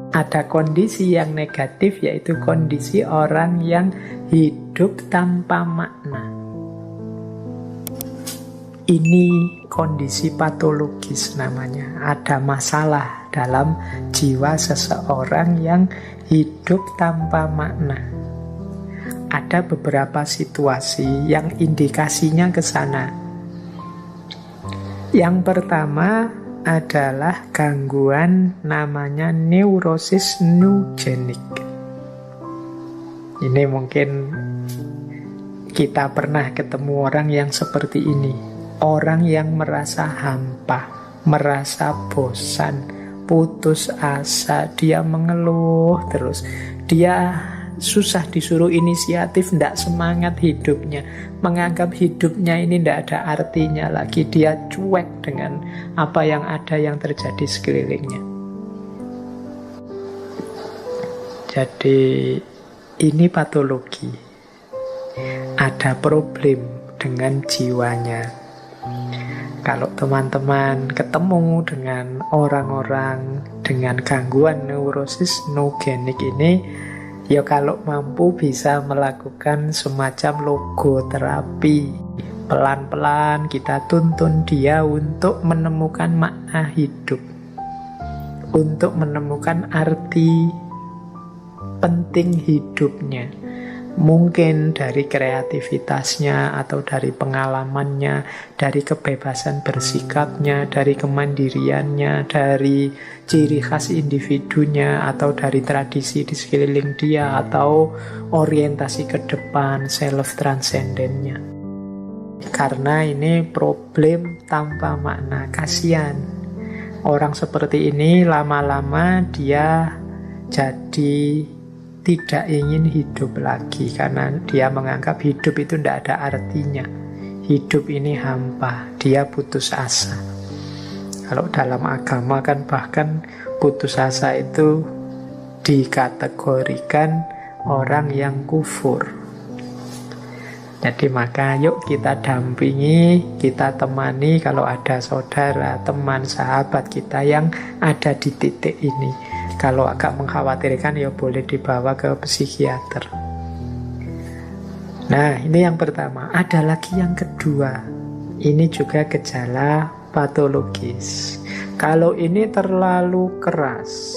Ada kondisi yang negatif, yaitu kondisi orang yang hidup tanpa makna. Ini kondisi patologis namanya. Ada masalah dalam jiwa seseorang yang hidup tanpa makna. Ada beberapa situasi yang indikasinya ke sana. Yang pertama adalah gangguan namanya neurosis nugenik. Ini mungkin kita pernah ketemu orang yang seperti ini. Orang yang merasa hampa, merasa bosan, putus asa, dia mengeluh terus. Dia susah disuruh inisiatif, tidak semangat hidupnya, menganggap hidupnya ini tidak ada artinya lagi. Dia cuek dengan apa yang ada yang terjadi sekelilingnya. Jadi ini patologi. Ada problem dengan jiwanya. Kalau teman-teman ketemu dengan orang-orang dengan gangguan neurosis nugenik ini, ya kalau mampu bisa melakukan semacam logoterapi. Pelan-pelan kita tuntun dia untuk menemukan makna hidup, untuk menemukan arti penting hidupnya. Mungkin dari kreativitasnya, atau dari pengalamannya, dari kebebasan bersikapnya, dari kemandiriannya, dari ciri khas individunya, atau dari tradisi di sekeliling dia, atau orientasi ke depan, self-transcendennya. Karena ini problem tanpa makna. Kasihan orang seperti ini, lama-lama dia jadi tidak ingin hidup lagi, karena dia menganggap hidup itu tidak ada artinya. Hidup ini hampa, dia putus asa. Kalau dalam agama kan bahkan putus asa itu dikategorikan orang yang kufur. Jadi maka yuk kita dampingi, kita temani kalau ada saudara, teman, sahabat kita yang ada di titik ini. Kalau agak mengkhawatirkan ya boleh dibawa ke psikiater. Nah, ini yang pertama. Ada lagi yang kedua. Ini juga gejala patologis. Kalau ini terlalu keras,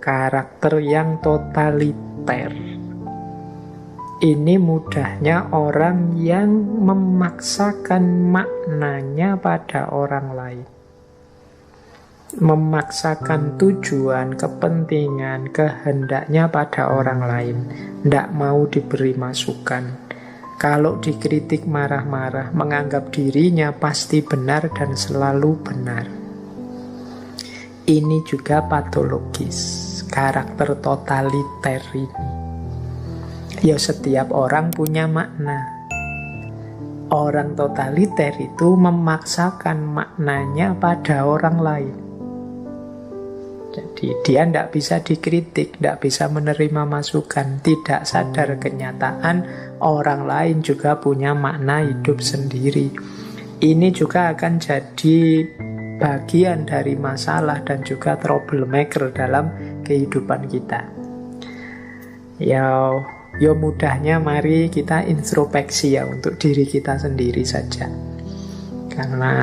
karakter yang totaliter, ini mudahnya orang yang memaksakan maknanya pada orang lain. Memaksakan tujuan, kepentingan, kehendaknya pada orang lain. Tidak mau diberi masukan. Kalau dikritik marah-marah, menganggap dirinya pasti benar dan selalu benar. Ini juga patologis, karakter totaliter ini. Ya, setiap orang punya makna. Orang totaliter itu memaksakan maknanya pada orang lain. Jadi dia tidak bisa dikritik, tidak bisa menerima masukan, tidak sadar kenyataan orang lain juga punya makna hidup sendiri. Ini juga akan jadi bagian dari masalah dan juga troublemaker dalam kehidupan kita. Ya mudahnya mari kita introspeksi ya untuk diri kita sendiri saja. Karena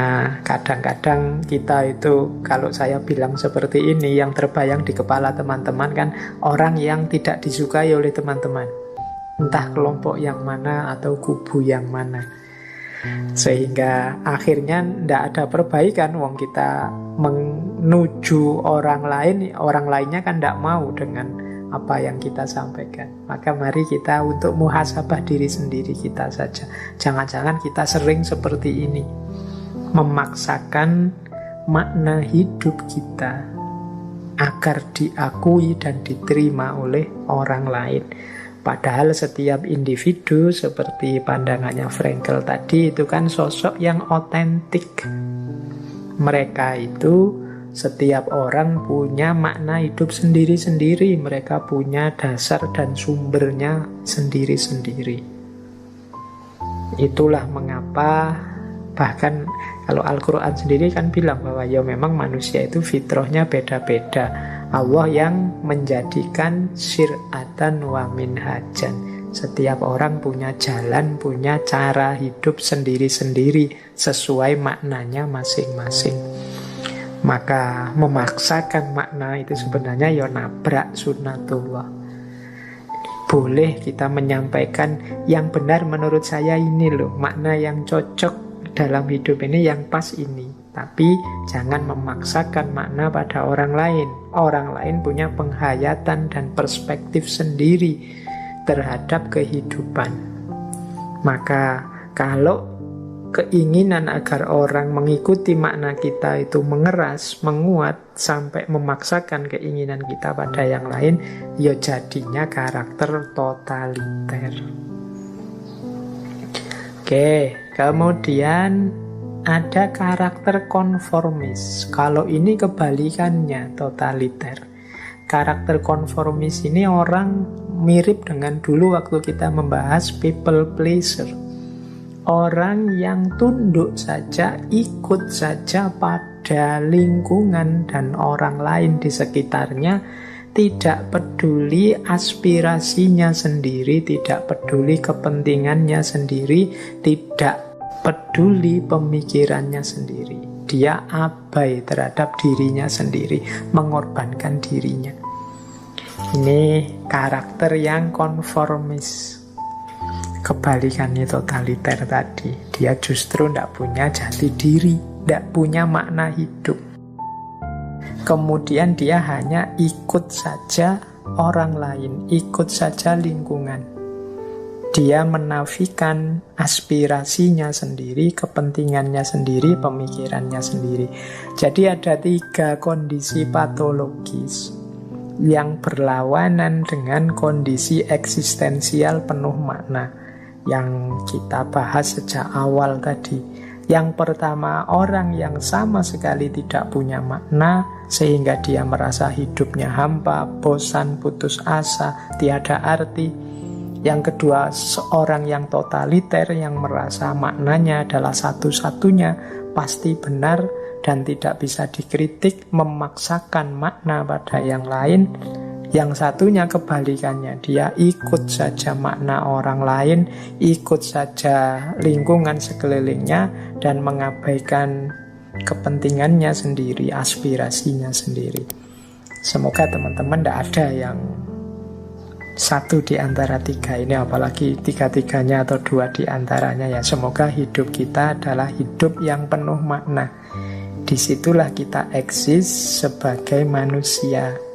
kadang-kadang kita itu, kalau saya bilang seperti ini, yang terbayang di kepala teman-teman kan orang yang tidak disukai oleh teman-teman. Entah kelompok yang mana atau kubu yang mana. Sehingga akhirnya tidak ada perbaikan. Wong kita menuju orang lain, orang lainnya kan tidak mau dengan apa yang kita sampaikan. Maka mari kita untuk muhasabah diri sendiri kita saja. Jangan-jangan kita sering seperti ini, memaksakan makna hidup kita agar diakui dan diterima oleh orang lain. Padahal setiap individu, seperti pandangannya Frankl tadi, itu kan sosok yang otentik. Mereka itu, setiap orang punya makna hidup sendiri-sendiri. Mereka punya dasar dan sumbernya sendiri-sendiri. Itulah mengapa bahkan Kalau Al-Quran sendiri kan bilang bahwa ya memang manusia itu fitrahnya beda-beda. Allah yang menjadikan syir'atan wa minhajan. Setiap orang punya jalan, punya cara hidup sendiri-sendiri sesuai maknanya masing-masing. Maka memaksakan makna itu sebenarnya ya nabrak sunnatullah. Boleh kita menyampaikan yang benar menurut saya ini loh, makna yang cocok dalam hidup ini, yang pas ini. Tapi jangan memaksakan makna pada orang lain. Orang lain punya penghayatan dan perspektif sendiri terhadap kehidupan. Maka kalau keinginan agar orang mengikuti makna kita itu mengeras, menguat, sampai memaksakan keinginan kita pada yang lain, ya jadinya karakter totaliter. Oke, kemudian ada karakter konformis. Kalau ini kebalikannya, totaliter. Karakter konformis ini orang mirip dengan dulu waktu kita membahas people pleaser. Orang yang tunduk saja, ikut saja pada lingkungan dan orang lain di sekitarnya, tidak peduli aspirasinya sendiri, tidak peduli kepentingannya sendiri, tidak peduli pemikirannya sendiri. Dia abai terhadap dirinya sendiri, mengorbankan dirinya. Ini karakter yang konformis. Kebalikannya totaliter tadi. Dia justru tidak punya jati diri, tidak punya makna hidup. Kemudian dia hanya ikut saja orang lain, ikut saja lingkungan. Dia menafikan aspirasinya sendiri, kepentingannya sendiri, pemikirannya sendiri. Jadi ada 3 kondisi patologis yang berlawanan dengan kondisi eksistensial penuh makna yang kita bahas sejak awal tadi. Yang pertama, orang yang sama sekali tidak punya makna, sehingga dia merasa hidupnya hampa, bosan, putus asa, tiada arti. Yang kedua, seorang yang totaliter yang merasa maknanya adalah satu-satunya, pasti benar dan tidak bisa dikritik, memaksakan makna pada yang lain. Yang satunya kebalikannya, dia ikut saja makna orang lain, ikut saja lingkungan sekelilingnya, dan mengabaikan kepentingannya sendiri, aspirasinya sendiri. Semoga teman-teman tidak ada yang satu di antara 3 ini, apalagi 3-3-nya atau 2 di antaranya ya. Semoga hidup kita adalah hidup yang penuh makna. Disitulah kita eksis sebagai manusia.